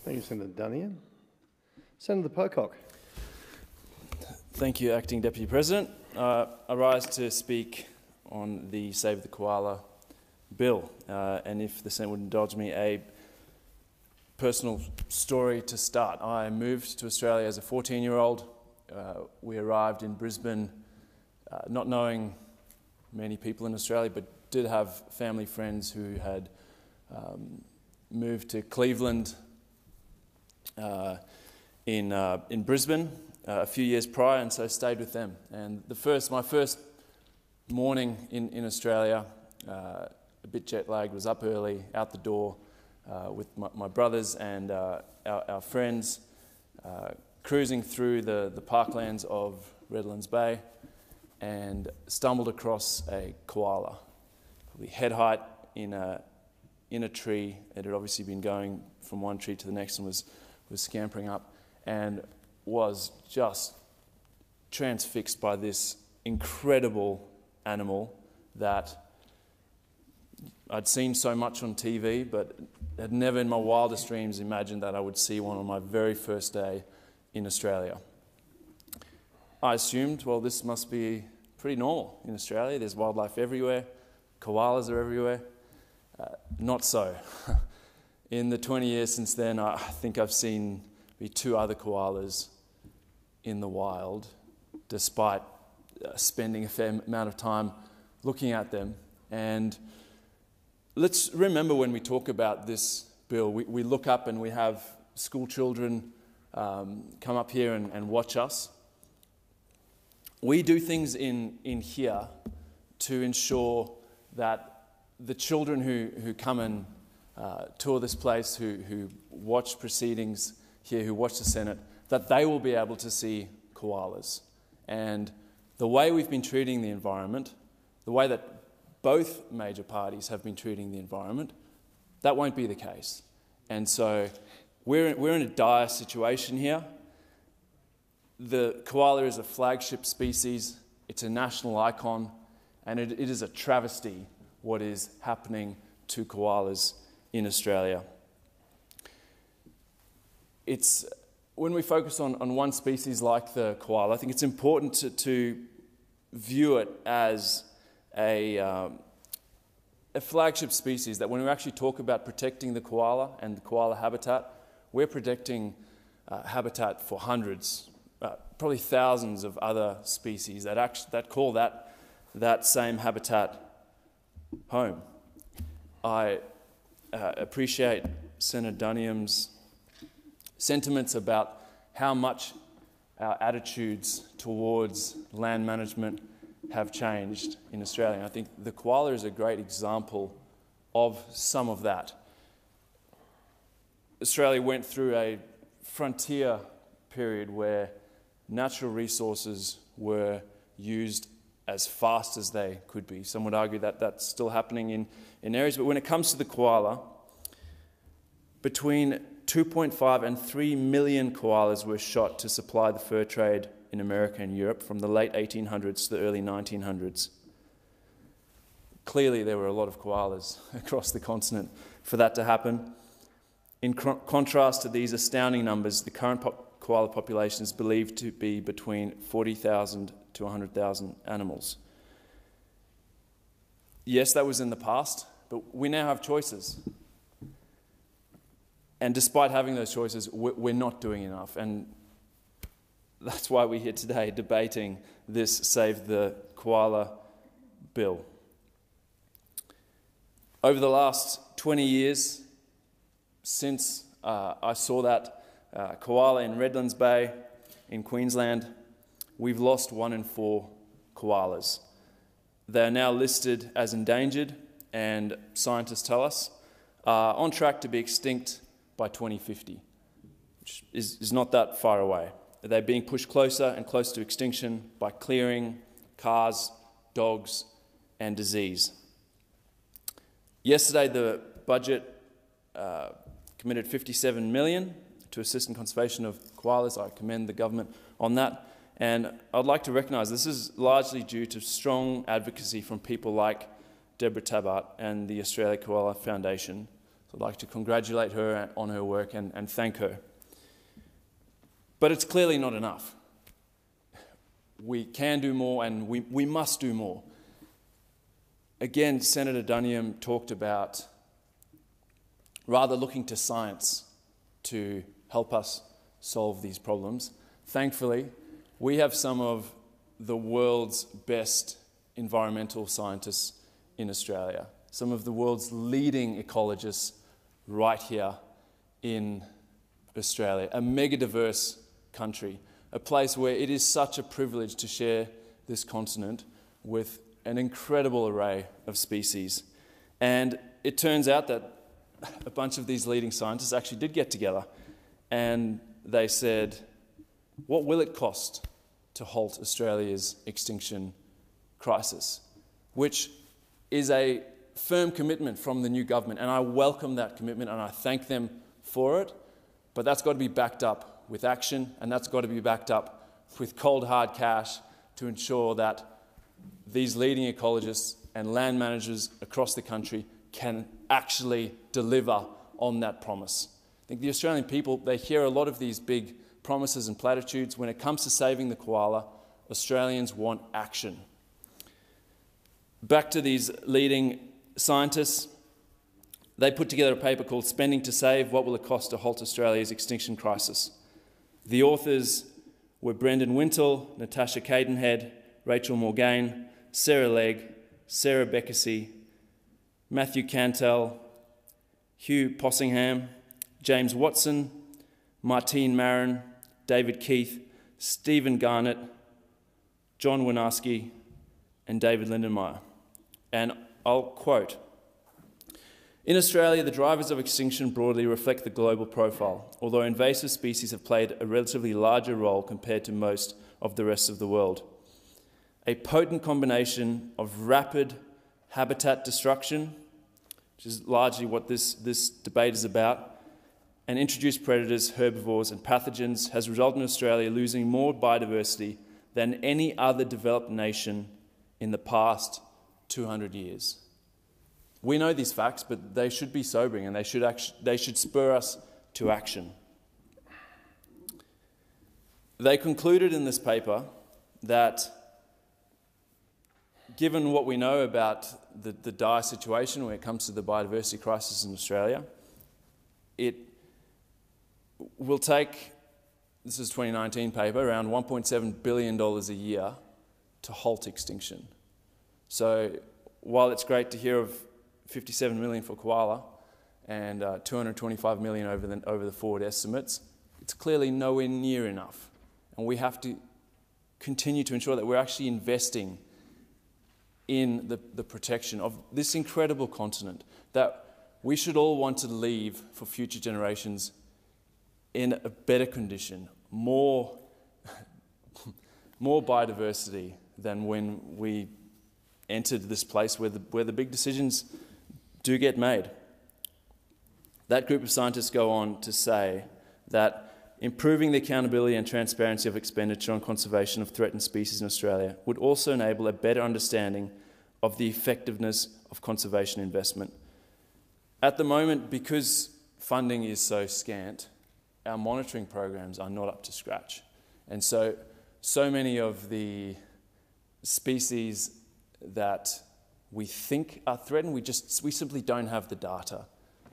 Thank you, Senator Duniam. Senator Pocock. Thank you, Acting Deputy President. I rise to speak on the Save the Koala bill, and if the Senate would indulge me, a personal story to start. I moved to Australia as a 14-year-old. We arrived in Brisbane not knowing many people in Australia, but did have family friends who had moved to Cleveland in Brisbane a few years prior, and so stayed with them. And my first morning in Australia, a bit jet lagged, was up early, out the door with my brothers and our friends, cruising through the parklands of Redlands Bay, and stumbled across a koala, probably head height in a tree. It had obviously been going from one tree to the next and was scampering up, and was just transfixed by this incredible animal that I'd seen so much on TV, but had never in my wildest dreams imagined that I would see one on my very first day in Australia. I assumed, well, this must be pretty normal in Australia. There's wildlife everywhere. Koalas are everywhere. Not so. In the 20 years since then, I think I've seen maybe 2 other koalas in the wild, despite spending a fair amount of time looking at them. And let's remember, when we talk about this bill, we look up and we have school children come up here and watch us. We do things in here to ensure that the children who come and tour this place, who watch proceedings here, who watch the Senate, that they will be able to see koalas. And the way we've been treating the environment, the way that both major parties have been treating the environment, that won't be the case. And so we're in a dire situation here. The koala is a flagship species, it's a national icon, and it is a travesty what is happening to koalas in Australia. When we focus on one species like the koala, I think it's important to view it as a flagship species, that when we actually talk about protecting the koala and the koala habitat, we're protecting habitat for hundreds, probably thousands of other species that call that same habitat home. I appreciate Senator Duniam's sentiments about how much our attitudes towards land management have changed in Australia. And I think the koala is a great example of some of that. Australia went through a frontier period where natural resources were used as fast as they could be. Some would argue that that's still happening in areas, but when it comes to the koala, between 2.5 and 3 million koalas were shot to supply the fur trade in America and Europe from the late 1800s to the early 1900s. Clearly, there were a lot of koalas across the continent for that to happen. In contrast to these astounding numbers, the current koala population is believed to be between 40,000 to 100,000 animals. Yes, that was in the past, but we now have choices. And despite having those choices, we're not doing enough. And that's why we're here today debating this Save the Koala bill. Over the last 20 years, since I saw that koala in Redlands Bay in Queensland, we've lost 1 in 4 koalas. They are now listed as endangered, and scientists tell us are on track to be extinct by 2050, which is not that far away. They're being pushed closer and closer to extinction by clearing, cars, dogs, and disease. Yesterday, the budget committed $57 million to assist in conservation of koalas. I commend the government on that. And I'd like to recognise this is largely due to strong advocacy from people like Deborah Tabart and the Australia Koala Foundation, So I'd like to congratulate her on her work and thank her. But it's clearly not enough. We can do more, and we must do more. Again, Senator Dunham talked about rather looking to science to help us solve these problems. Thankfully, we have some of the world's best environmental scientists in Australia, some of the world's leading ecologists right here in Australia, a mega diverse country, a place where it is such a privilege to share this continent with an incredible array of species. And it turns out that a bunch of these leading scientists actually did get together and they said, what will it cost to halt Australia's extinction crisis? Which is a firm commitment from the new government, and I welcome that commitment and I thank them for it, but that's got to be backed up with action, and that's got to be backed up with cold hard cash to ensure that these leading ecologists and land managers across the country can actually deliver on that promise. I think the Australian people, they hear a lot of these big promises and platitudes. When it comes to saving the koala, Australians want action. Back to these leading scientists, they put together a paper called Spending to Save, What Will It Cost to Halt Australia's Extinction Crisis? The authors were Brendan Wintle, Natasha Cadenhead, Rachel Morgaine, Sarah Legg, Sarah Beckersey, Matthew Cantell, Hugh Possingham, James Watson, Martine Marin, David Keith, Stephen Garnett, John Winarski, and David Lindenmeyer. And I'll quote, "In Australia, the drivers of extinction broadly reflect the global profile, although invasive species have played a relatively larger role compared to most of the rest of the world. A potent combination of rapid habitat destruction, which is largely what this debate is about, and introduced predators, herbivores and pathogens has resulted in Australia losing more biodiversity than any other developed nation in the past 200 years. We know these facts, but they should be sobering and they should spur us to action. They concluded in this paper that given what we know about the dire situation when it comes to the biodiversity crisis in Australia, it will take, this is a 2019 paper, around $1.7 billion a year to halt extinction. So while it's great to hear of 57 million for koala and 225 million over the forward estimates, it's clearly nowhere near enough. And we have to continue to ensure that we're actually investing in the protection of this incredible continent that we should all want to leave for future generations in a better condition, more biodiversity than when we entered this place where the big decisions do get made. That group of scientists go on to say that improving the accountability and transparency of expenditure on conservation of threatened species in Australia would also enable a better understanding of the effectiveness of conservation investment. At the moment, because funding is so scant, our monitoring programs are not up to scratch. And so many of the species that we think are threatened, we simply don't have the data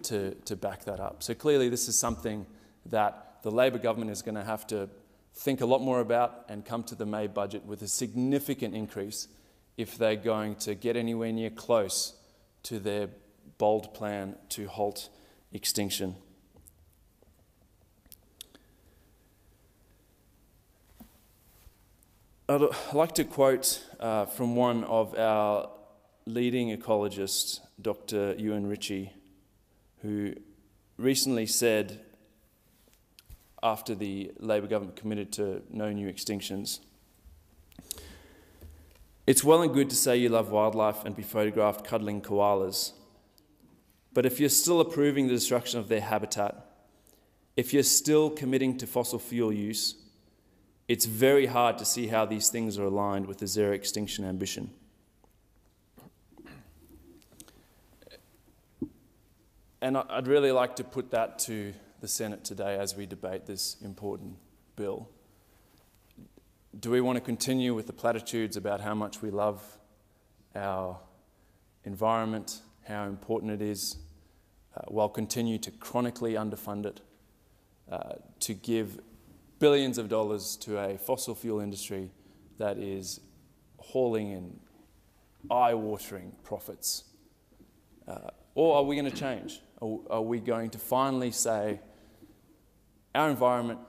to back that up. So clearly this is something that the Labor government is going to have to think a lot more about and come to the May budget with a significant increase if they're going to get anywhere near close to their bold plan to halt extinction. I'd like to quote from one of our leading ecologists, Dr. Ewan Ritchie, who recently said, after the Labor government committed to no new extinctions, "It's well and good to say you love wildlife and be photographed cuddling koalas, but if you're still approving the destruction of their habitat, if you're still committing to fossil fuel use, it's very hard to see how these things are aligned with the zero extinction ambition." And I'd really like to put that to the Senate today as we debate this important bill. Do we want to continue with the platitudes about how much we love our environment, how important it is, while continue to chronically underfund it, to give billions of dollars to a fossil fuel industry that is hauling in eye-watering profits? Or are we going to change? Are we going to finally say our environment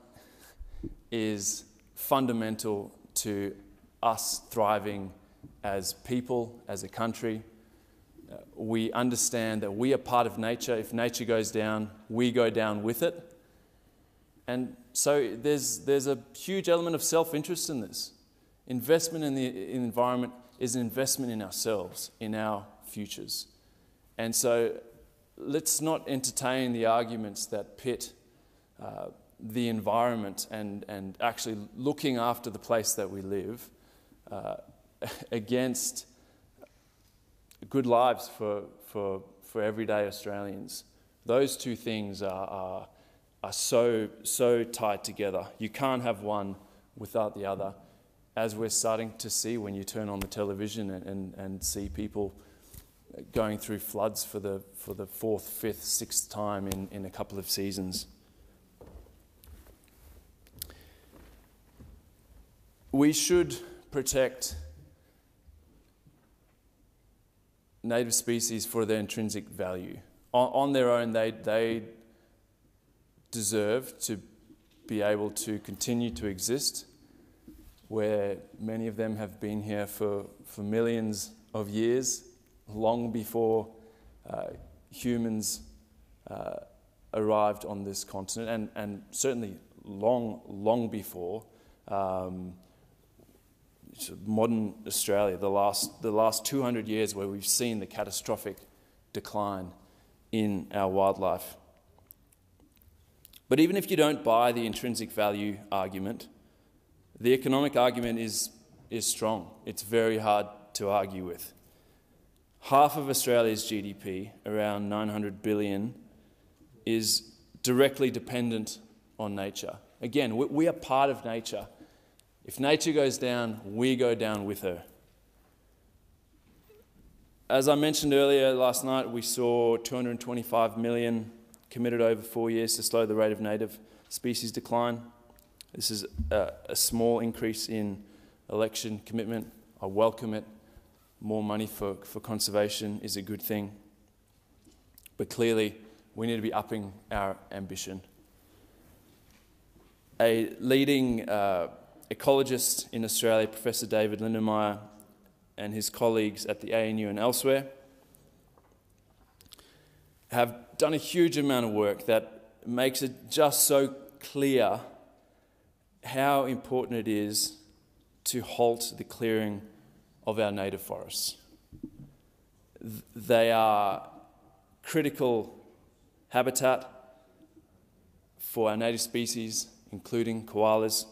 is fundamental to us thriving as people, as a country? We understand that we are part of nature. If nature goes down, we go down with it. And so there's a huge element of self-interest in this. Investment in the environment is an investment in ourselves, in our futures. And so let's not entertain the arguments that pit the environment and actually looking after the place that we live against good lives for everyday Australians. Those two things are so tied together. You can't have one without the other, as we're starting to see when you turn on the television and see people going through floods for the fourth, fifth, sixth time in a couple of seasons. We should protect native species for their intrinsic value. On their own, they deserve to be able to continue to exist, where many of them have been here for millions of years, long before humans arrived on this continent, and certainly long before modern Australia, the last 200 years, where we've seen the catastrophic decline in our wildlife. But even if you don't buy the intrinsic value argument, the economic argument is strong. It's very hard to argue with. Half of Australia's GDP, around 900 billion, is directly dependent on nature. Again, we are part of nature. If nature goes down, we go down with her. As I mentioned earlier, last night we saw 225 million committed over 4 years to slow the rate of native species decline. This is a small increase in election commitment. I welcome it. More money for conservation is a good thing. But clearly, we need to be upping our ambition. A leading ecologist in Australia, Professor David Lindenmayer, and his colleagues at the ANU and elsewhere have done a huge amount of work that makes it just so clear how important it is to halt the clearing of our native forests. They are critical habitat for our native species, including koalas,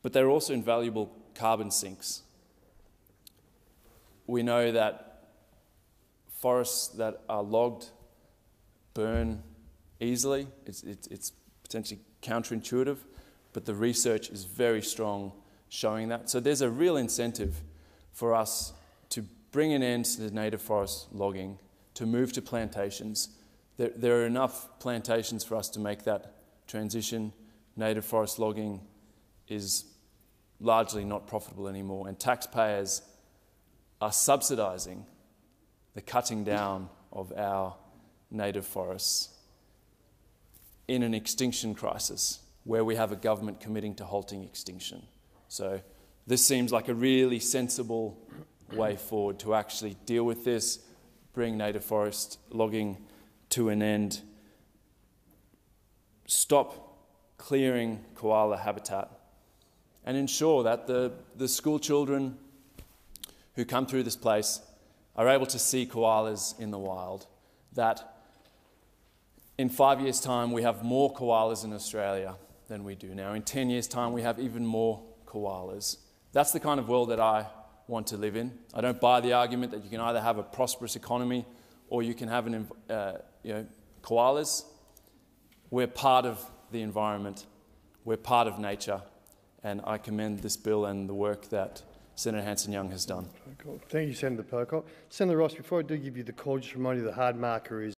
but they're also invaluable carbon sinks. We know that forests that are logged burn easily. It's potentially counterintuitive, but the research is very strong showing that. So there's a real incentive for us to bring an end to the native forest logging, to move to plantations. There are enough plantations for us to make that transition. Native forest logging is largely not profitable anymore, and taxpayers are subsidising the cutting down of our native forests in an extinction crisis where we have a government committing to halting extinction. So this seems like a really sensible way forward to actually deal with this, bring native forest logging to an end, stop clearing koala habitat, and ensure that the school children who come through this place are able to see koalas in the wild, that in 5 years' time we have more koalas in Australia than we do now. In 10 years' time we have even more koalas. That's the kind of world that I want to live in. I don't buy the argument that you can either have a prosperous economy or you can have koalas, we're part of the environment, we're part of nature, and I commend this bill and the work that Senator Hanson-Young has done. Thank you, Senator Pocock. Senator Ross, before I do give you the call, just remind you the hard marker is